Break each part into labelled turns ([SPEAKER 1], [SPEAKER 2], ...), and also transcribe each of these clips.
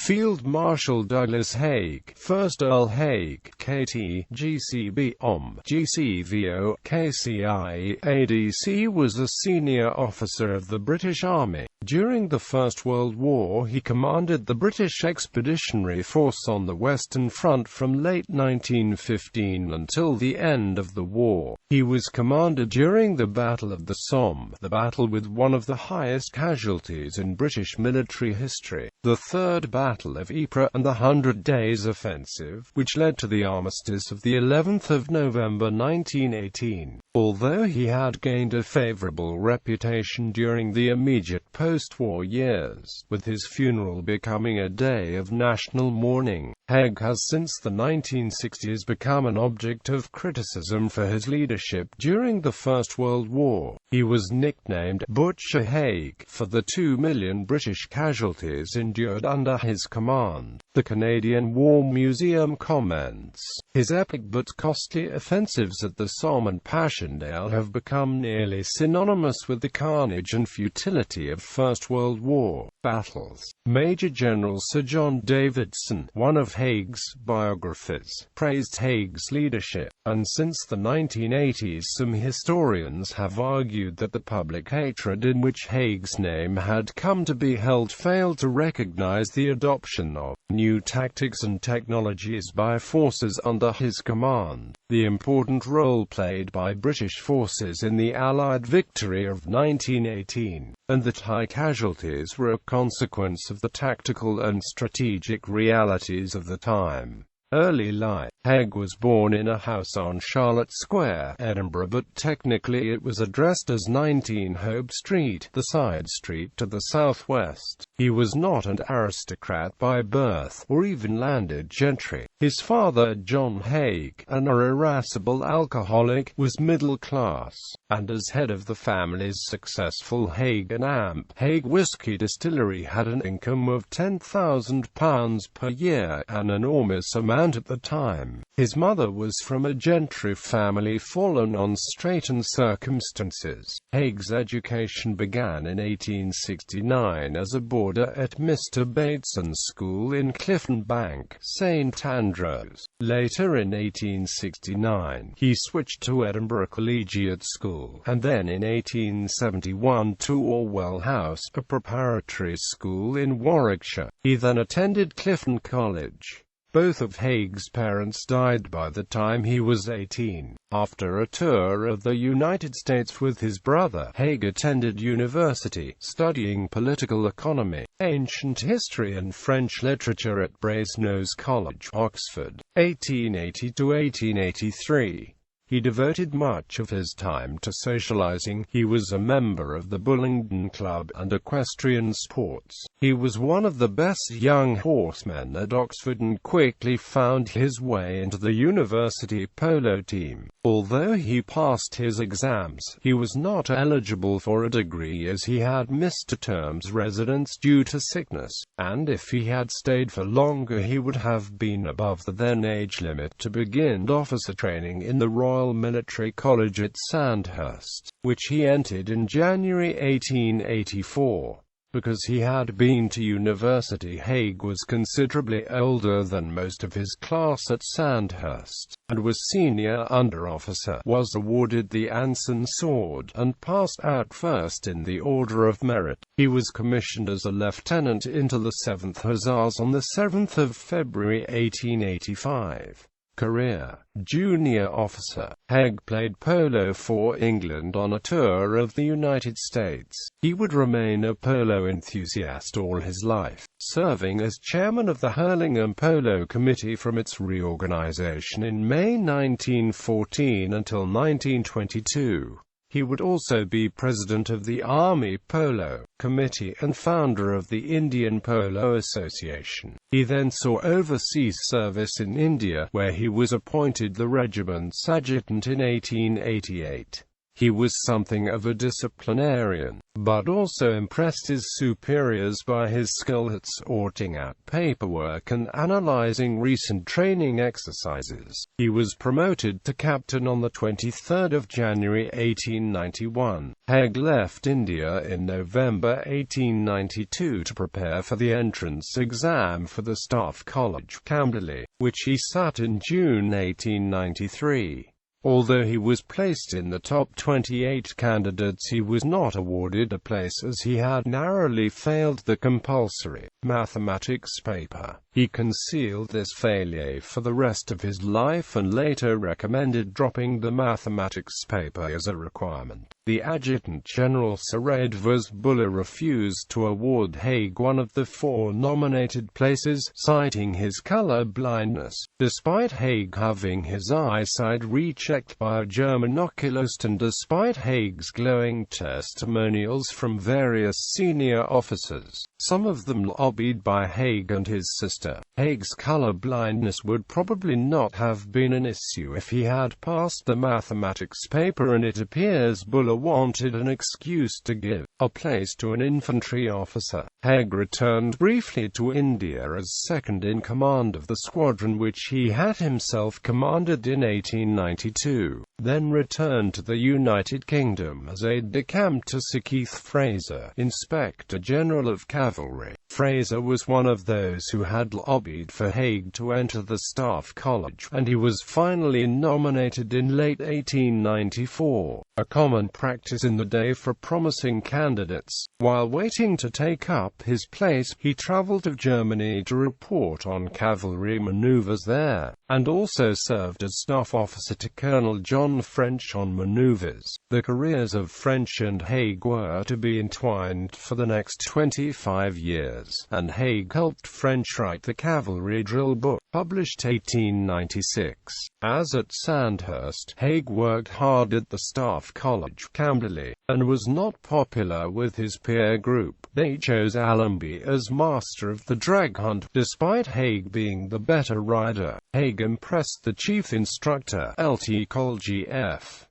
[SPEAKER 1] Field Marshal Douglas Haig, 1st Earl Haig, KT, GCVO, GCVO, KCIE, ADC was a senior officer of the British Army. During the First World War he commanded the British Expeditionary Force on the Western Front from late 1915 until the end of the war. He was commanded during the Battle of the Somme, the battle with one of the highest casualties in British military history, the Third Battle of Ypres, and the 100 Days Offensive, which led to the armistice of the 11th of November 1918. Although he had gained a favourable reputation during the immediate post-war years, with his funeral becoming a day of national mourning, Haig has since the 1960s become an object of criticism for his leadership during the First World War. He was nicknamed Butcher Haig for the 2 million British casualties endured under his command. The Canadian War Museum comments, "His epic but costly offensives at the Somme and Passchendaele have become nearly synonymous with the carnage and futility of First World War battles." Major General Sir John Davidson, one of Haig's biographers, praised Haig's leadership, and since the 1980s some historians have argued that the public hatred in which Haig's name had come to be held failed to recognize the adoption of new tactics and technologies by forces under his command, the important role played by British forces in the Allied victory of 1918, and that high casualties were a consequence of the tactical and strategic realities of the time. Early life. Haig was born in a house on Charlotte Square, Edinburgh, but technically it was addressed as 19 Hope Street, the side street to the southwest. He was not an aristocrat by birth, or even landed gentry. His father, John Haig, an irascible alcoholic, was middle class, and as head of the family's successful Haig and Amp Haig whiskey distillery had an income of £10,000 per year, an enormous amount at the time. His mother was from a gentry family fallen on straitened circumstances. Haig's education began in 1869 as a boarder at Mr. Bateson's school in Clifton Bank, St Andrews. Later in 1869, he switched to Edinburgh Collegiate School, and then in 1871 to Orwell House, a preparatory school in Warwickshire. He then attended Clifton College. Both of Haig's parents died by the time he was 18. After a tour of the United States with his brother, Haig attended university, studying political economy, ancient history and French literature at Brasenose College, Oxford, 1880 to 1883. He devoted much of his time to socializing. He was a member of the Bullingdon Club and equestrian sports. He was one of the best young horsemen at Oxford and quickly found his way into the university polo team. Although he passed his exams, he was not eligible for a degree as he had missed a term's residence due to sickness, and if he had stayed for longer he would have been above the then age limit to begin officer training in the Royal Military College at Sandhurst, which he entered in January 1884. Because he had been to university, Haig was considerably older than most of his class at Sandhurst, and was senior under-officer, was awarded the Anson Sword, and passed out first in the Order of Merit. He was commissioned as a lieutenant into the 7th Hussars on the 7th of February 1885. Career. Junior officer. Haig played polo for England on a tour of the United States. He would remain a polo enthusiast all his life, serving as chairman of the Hurlingham Polo Committee from its reorganization in May 1914 until 1922. He would also be president of the Army Polo Committee and founder of the Indian Polo Association. He then saw overseas service in India, where he was appointed the regiment's adjutant in 1888. He was something of a disciplinarian, but also impressed his superiors by his skill at sorting out paperwork and analyzing recent training exercises. He was promoted to captain on the 23rd of January 1891. Haig left India in November 1892 to prepare for the entrance exam for the Staff College, Camberley, which he sat in June 1893. Although he was placed in the top 28 candidates, he was not awarded a place as he had narrowly failed the compulsory mathematics paper. He concealed this failure for the rest of his life and later recommended dropping the mathematics paper as a requirement. The Adjutant General Sir Edvers Buller refused to award Haig one of the 4 nominated places, citing his color blindness, despite Haig having his eyesight rechecked by a German oculist and despite Haig's glowing testimonials from various senior officers, some of them lobbied by Haig and his sister. Haig's color blindness would probably not have been an issue if he had passed the mathematics paper, and it appears Buller wanted an excuse to give a place to an infantry officer. Haig returned briefly to India as second in command of the squadron which he had himself commanded in 1892, then returned to the United Kingdom as aide-de-camp to Sir Keith Fraser, Inspector General of Cavalry. Fraser was one of those who had lobbied for Haig to enter the Staff College, and he was finally nominated in late 1894, a common practice in the day for promising candidates. While waiting to take up his place, he travelled to Germany to report on cavalry manoeuvres there, and also served as staff officer to Colonel John French on manoeuvres. The careers of French and Haig were to be entwined for the next 25 years, and Haig helped French write the Cavalry Drill Book, published 1896. As at Sandhurst, Haig worked hard at the Staff College, Camberley, and was not popular with his peer group. They chose Allenby as master of the drag hunt, despite Haig being the better rider. Haig impressed the chief instructor, Lt. Col. G.F.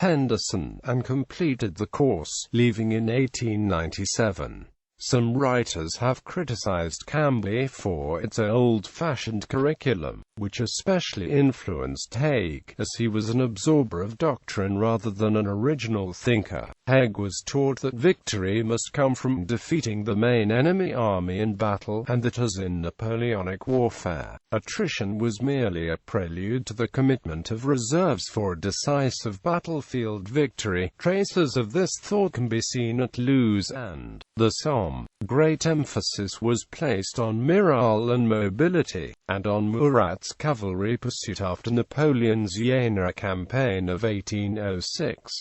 [SPEAKER 1] Henderson, and completed the course, leaving in 1897. Some writers have criticized Camberley for its old-fashioned curriculum, which especially influenced Haig, as he was an absorber of doctrine rather than an original thinker. Haig was taught that victory must come from defeating the main enemy army in battle, and that as in Napoleonic warfare, attrition was merely a prelude to the commitment of reserves for a decisive battlefield victory. Traces of this thought can be seen at Loos and the Somme. Great emphasis was placed on morale and mobility, and on Murat's cavalry pursuit after Napoleon's Jena campaign of 1806.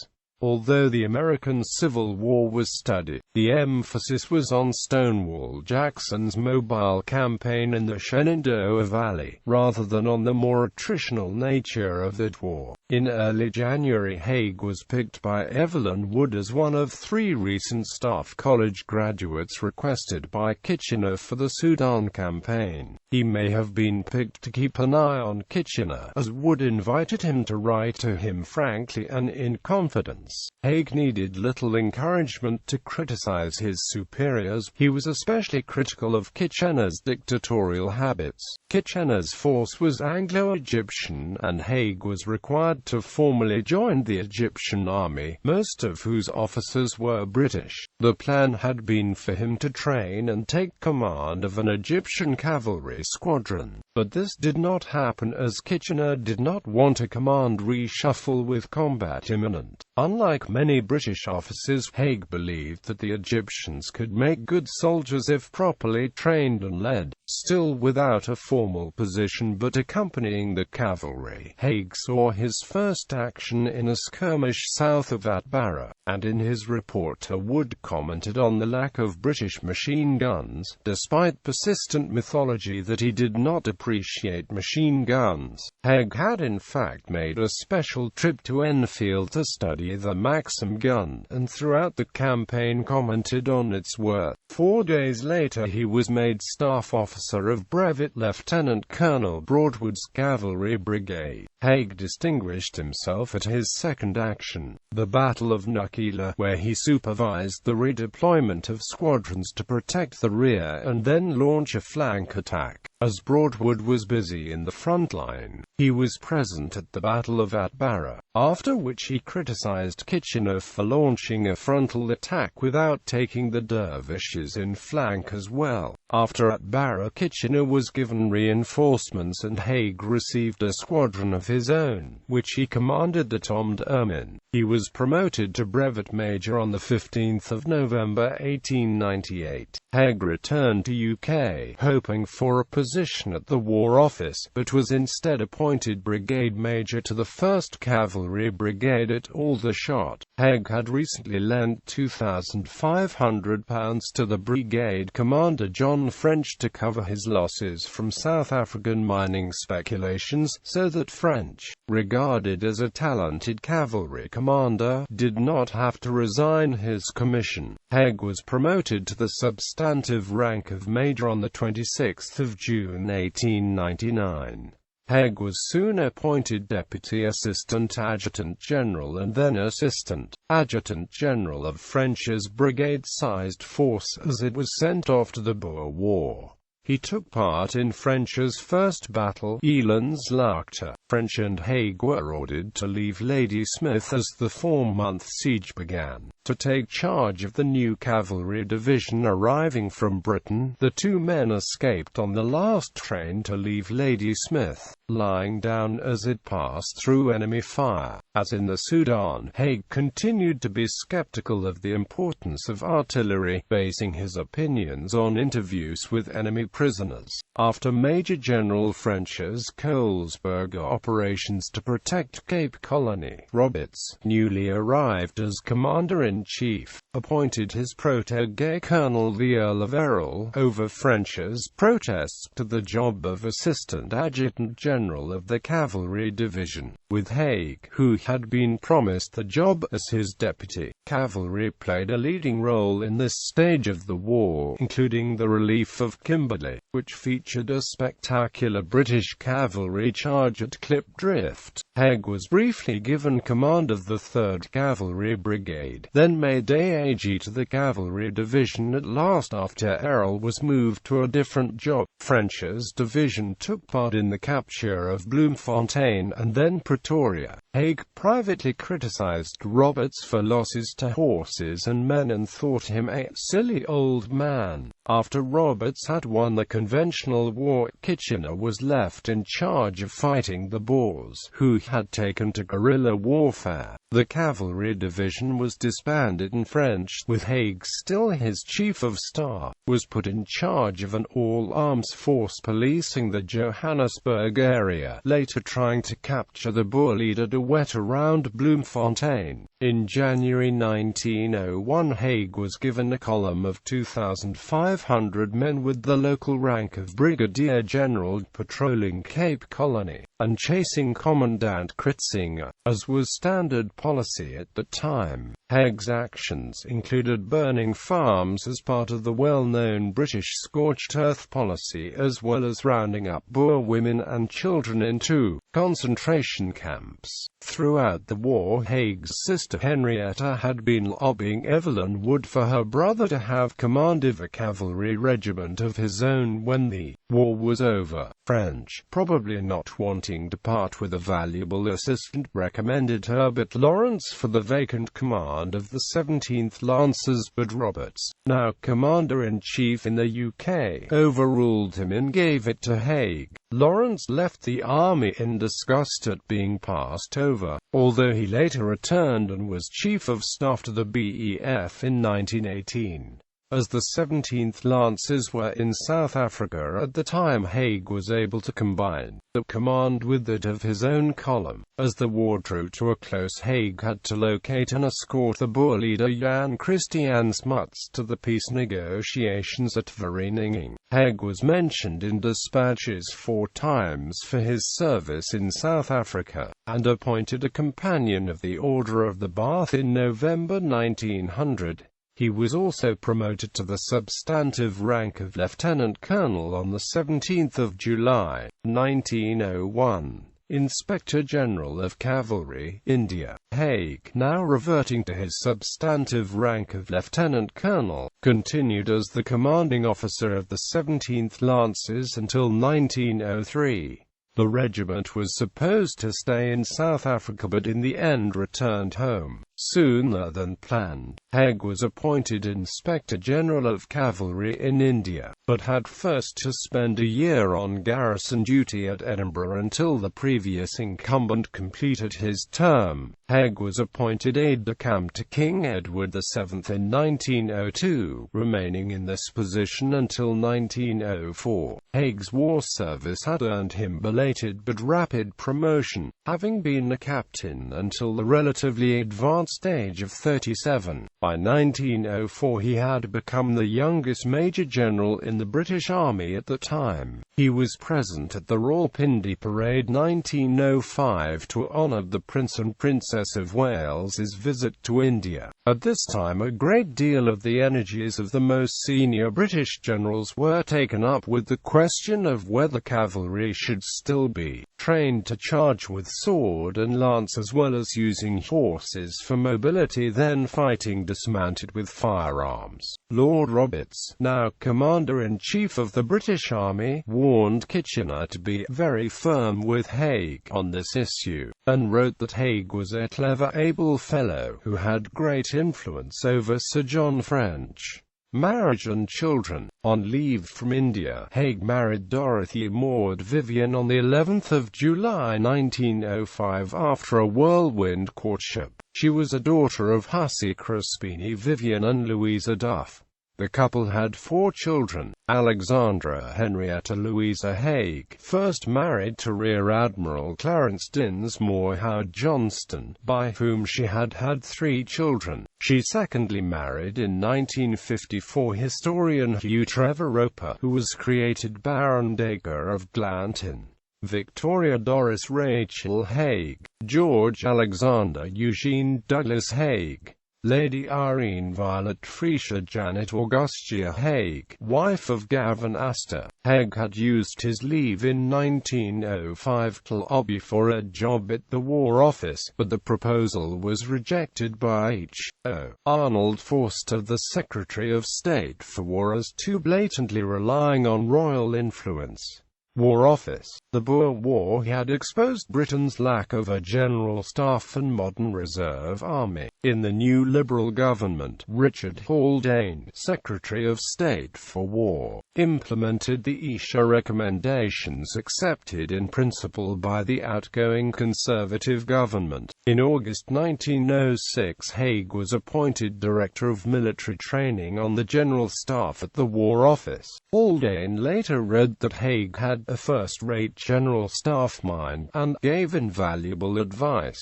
[SPEAKER 1] Although the American Civil War was studied, the emphasis was on Stonewall Jackson's mobile campaign in the Shenandoah Valley, rather than on the more attritional nature of that war. In early January, Haig was picked by Evelyn Wood as one of 3 recent Staff College graduates requested by Kitchener for the Sudan campaign. He may have been picked to keep an eye on Kitchener, as Wood invited him to write to him frankly and in confidence. Haig needed little encouragement to criticize his superiors. He was especially critical of Kitchener's dictatorial habits. Kitchener's force was Anglo-Egyptian, and Haig was required to formally join the Egyptian army, most of whose officers were British. The plan had been for him to train and take command of an Egyptian cavalry squadron, but this did not happen as Kitchener did not want a command reshuffle with combat imminent. Unlike many British officers, Haig believed that the Egyptians could make good soldiers if properly trained and led. Still without a formal position but accompanying the cavalry, Haig saw his first action in a skirmish south of Atbara, and in his report to Wood commented on the lack of British machine guns, despite persistent mythology that he did not appreciate machine guns. Haig had in fact made a special trip to Enfield to study particularly the Maxim gun, and throughout the campaign commented on its worth. 4 days later he was made staff officer of Brevet Lieutenant Colonel Broadwood's Cavalry Brigade. Haig distinguished himself at his second action, the Battle of Nucula, where he supervised the redeployment of squadrons to protect the rear and then launch a flank attack. As Broadwood was busy in the front line, he was present at the Battle of Atbara, after which he criticized Kitchener for launching a frontal attack without taking the dervishes in flank as well. After Atbara, Kitchener was given reinforcements and Haig received a squadron of his own, which he commanded at Omdurman. He was promoted to brevet major on the 15th of November 1898. Haig returned to UK, hoping for a position at the War Office, but was instead appointed brigade major to the 1st Cavalry Brigade at Aldershot. Haig had recently lent £2,500 to the brigade commander John French to cover his losses from South African mining speculations, so that French, regarded as a talented cavalry commander, did not have to resign his commission. Haig was promoted to the substantive rank of major on the 26th of June 1899. Haig was soon appointed Deputy Assistant Adjutant General and then Assistant Adjutant General of French's brigade-sized force as it was sent off to the Boer War. He took part in French's first battle, Eland's Laagte. French and Haig were ordered to leave Ladysmith as the 4-month siege began, to take charge of the new cavalry division arriving from Britain. The two men escaped on the last train to leave Ladysmith, lying down as it passed through enemy fire. As in the Sudan, Haig continued to be skeptical of the importance of artillery, basing his opinions on interviews with enemy prisoners. After Major General French's Colesberg operations to protect Cape Colony, Roberts, newly arrived as Commander-in-Chief, appointed his protégé Colonel the Earl of Errol, over French's protests, to the job of Assistant Adjutant General of the Cavalry Division, with Haig, who had been promised the job as his deputy. Cavalry played a leading role in this stage of the war, including the relief of Kimberley, which featured a spectacular British cavalry charge at Clip Drift. Haig was briefly given command of the 3rd Cavalry Brigade, then made AAG to the Cavalry Division at last after Errol was moved to a different job. French's division took part in the capture of Bloemfontein and then Pretoria. Haig privately criticized Roberts for losses to horses and men and thought him a silly old man. After Roberts had won the conventional war, Kitchener was left in charge of fighting the Boers, who had taken to guerrilla warfare. The cavalry division was disbanded and French, with Haig still his chief of staff, was put in charge of an all-arms force policing the Johannesburg area, later trying to capture the Boer leader De Wet around Bloemfontein. In January 1901, Haig was given a column of 2,500 men with the local rank of Brigadier General, patrolling Cape Colony and chasing Commandant Kritzinger, as was standard policy at the time. Haig's actions included burning farms as part of the well-known British scorched earth policy, as well as rounding up Boer women and children in 2 concentration camps. Throughout the war, Haig's sister Henrietta had been lobbying Evelyn Wood for her brother to have command of a cavalry regiment of his own when the war was over. French, probably not wanting to part with a valuable assistant, recommended Herbert Lawrence for the vacant command of the 17th Lancers, but Roberts, now Commander-in-Chief in the UK, overruled him and gave it to Haig. Lawrence left the army in disgust at being passed over, although he later returned and was Chief of Staff to the BEF in 1918. As the 17th Lancers were in South Africa at the time, Haig was able to combine the command with that of his own column. As the war drew to a close, Haig had to locate and escort the Boer leader Jan Christian Smuts to the peace negotiations at Vereeniging. Haig was mentioned in dispatches 4 times for his service in South Africa, and appointed a companion of the Order of the Bath in November 1900. He was also promoted to the substantive rank of Lieutenant Colonel on 17 July, 1901. Inspector General of Cavalry, India. Haig, now reverting to his substantive rank of Lieutenant Colonel, continued as the commanding officer of the 17th Lancers until 1903. The regiment was supposed to stay in South Africa but in the end returned home sooner than planned. Haig was appointed Inspector General of Cavalry in India, but had first to spend a year on garrison duty at Edinburgh until the previous incumbent completed his term. Haig was appointed aide-de-camp to King Edward VII in 1902, remaining in this position until 1904. Haig's war service had earned him belated but rapid promotion, having been a captain until the relatively advanced age of 37. By 1904 he had become the youngest Major General in the British Army at the time. He was present at the Rawalpindi Parade 1905 to honour the Prince and Princess of Wales's visit to India. At this time a great deal of the energies of the most senior British generals were taken up with the question of whether cavalry should still be trained to charge with sword and lance as well as using horses for mobility, then fighting dismounted with firearms. Lord Roberts, now Commander-in-Chief of the British Army, warned Kitchener to be very firm with Haig on this issue, and wrote that Haig was a clever, able fellow who had great influence over Sir John French. Marriage and children. On leave from India, Haig married Dorothy Maud Vivian on the 11th of July 1905 after a whirlwind courtship. She was a daughter of Hussey Crispini Vivian and Louisa Duff. The couple had 4 children. Alexandra Henrietta Louisa Haig, first married to Rear Admiral Clarence Dinsmore Howard Johnston, by whom she had had 3 children. She secondly married in 1954 historian Hugh Trevor Roper, who was created Baron Dacre of Glanton. Victoria Doris Rachel Haig, George Alexander Eugene Douglas Haig, Lady Irene Violet Frecia Janet Augustia Haig, wife of Gavin Astor. Haig had used his leave in 1905 to lobby for a job at the War Office, but the proposal was rejected by H.O. Arnold Forster, the Secretary of State for War, as too blatantly relying on royal influence. War Office. The Boer War had exposed Britain's lack of a general staff and modern reserve army. In the new Liberal government, Richard Haldane, Secretary of State for War, implemented the Esher recommendations accepted in principle by the outgoing Conservative government. In August 1906, Haig was appointed Director of Military Training on the General Staff at the War Office. Haldane later read that Haig had a first-rate general staff mind, and gave invaluable advice.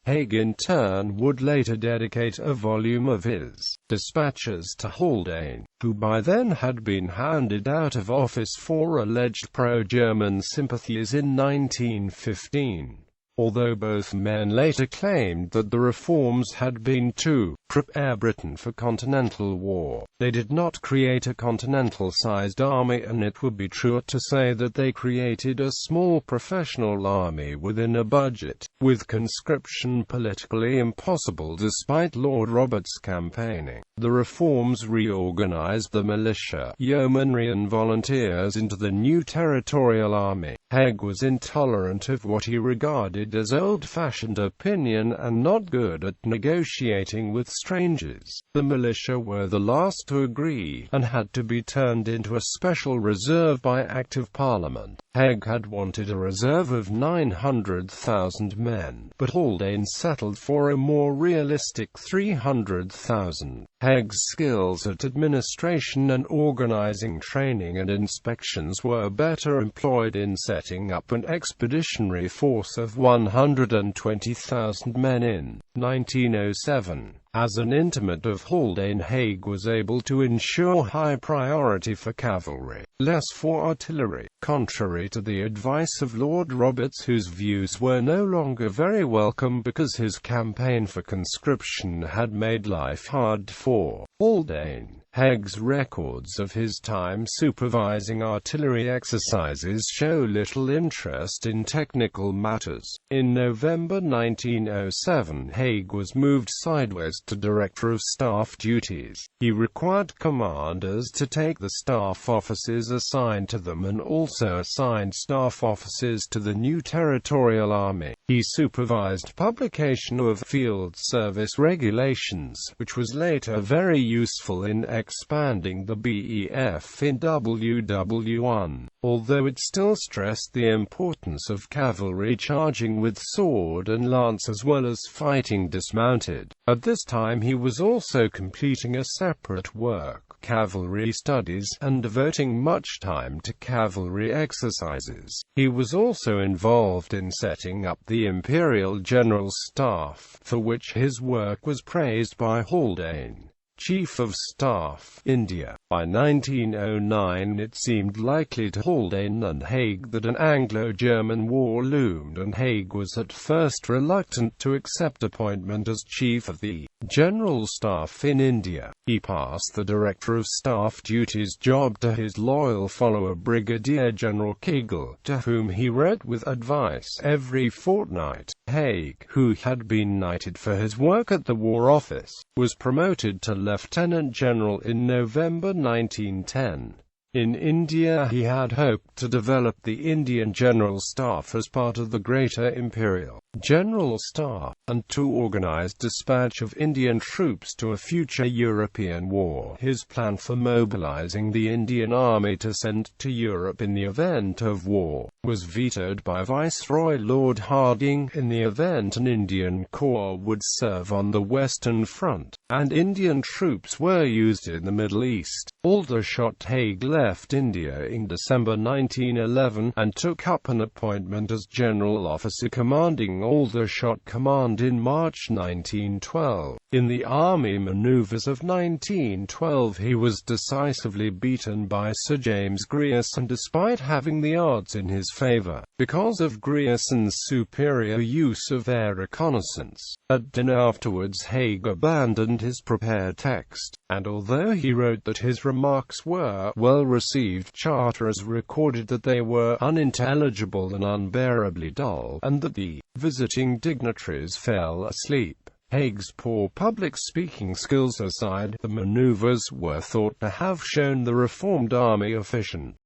[SPEAKER 1] Haig in turn would later dedicate a volume of his dispatches to Haldane, who by then had been hounded out of office for alleged pro-German sympathies in 1915. Although both men later claimed that the reforms had been to prepare Britain for continental war, they did not create a continental-sized army, and it would be truer to say that they created a small professional army within a budget, with conscription politically impossible despite Lord Roberts' campaigning. The reforms reorganized the militia, yeomanry and volunteers into the new territorial army. Haig was intolerant of what he regarded as old-fashioned opinion and not good at negotiating with strangers. The militia were the last to agree, and had to be turned into a special reserve by Act of Parliament. Haig had wanted a reserve of 900,000 men, but Haldane settled for a more realistic 300,000. Haig's skills at administration and organizing training and inspections were better employed in setting up an expeditionary force of 120,000 men in 1907. As an intimate of Haldane, Haig was able to ensure high priority for cavalry, less for artillery, contrary to the advice of Lord Roberts, whose views were no longer very welcome because his campaign for conscription had made life hard for Haldane. Haig's records of his time supervising artillery exercises show little interest in technical matters. In November 1907, Haig was moved sideways to Director of Staff duties. He required commanders to take the staff offices assigned to them and also assigned staff officers to the new Territorial Army. He supervised publication of field service regulations, which was later very useful in expanding the BEF in WW1, although it still stressed the importance of cavalry charging with sword and lance as well as fighting dismounted. At this time he was also completing a separate work, cavalry studies, and devoting much time to cavalry exercises. He was also involved in setting up the Imperial General Staff, for which his work was praised by Haldane. Chief of Staff, India. By 1909 it seemed likely to Haldane and Haig that an Anglo-German war loomed, and Haig was at first reluctant to accept appointment as Chief of the General Staff in India. He passed the Director of Staff duties job to his loyal follower Brigadier General Kegel, to whom he wrote with advice every fortnight. Haig, who had been knighted for his work at the War Office, was promoted to Lieutenant General in November 1910. In India he had hoped to develop the Indian General Staff as part of the greater Imperial General Staff, and to organize dispatch of Indian troops to a future European war. His plan for mobilizing the Indian Army to send to Europe in the event of war was vetoed by Viceroy Lord Hardinge. In the event an Indian corps would serve on the Western Front, and Indian troops were used in the Middle East. Aldershot Haig left India in December 1911, and took up an appointment as General Officer commanding Aldershot Command in March 1912. In the army manoeuvres of 1912 he was decisively beaten by Sir James Grierson, despite having the odds in his favour, because of Grierson's superior use of air reconnaissance. At dinner afterwards Haig abandoned his prepared text, and although he wrote that his remarks were well received, Charters recorded that they were unintelligible and unbearably dull, and that the visiting dignitaries fell asleep. Haig's poor public speaking skills aside, the maneuvers were thought to have shown the reformed army efficient.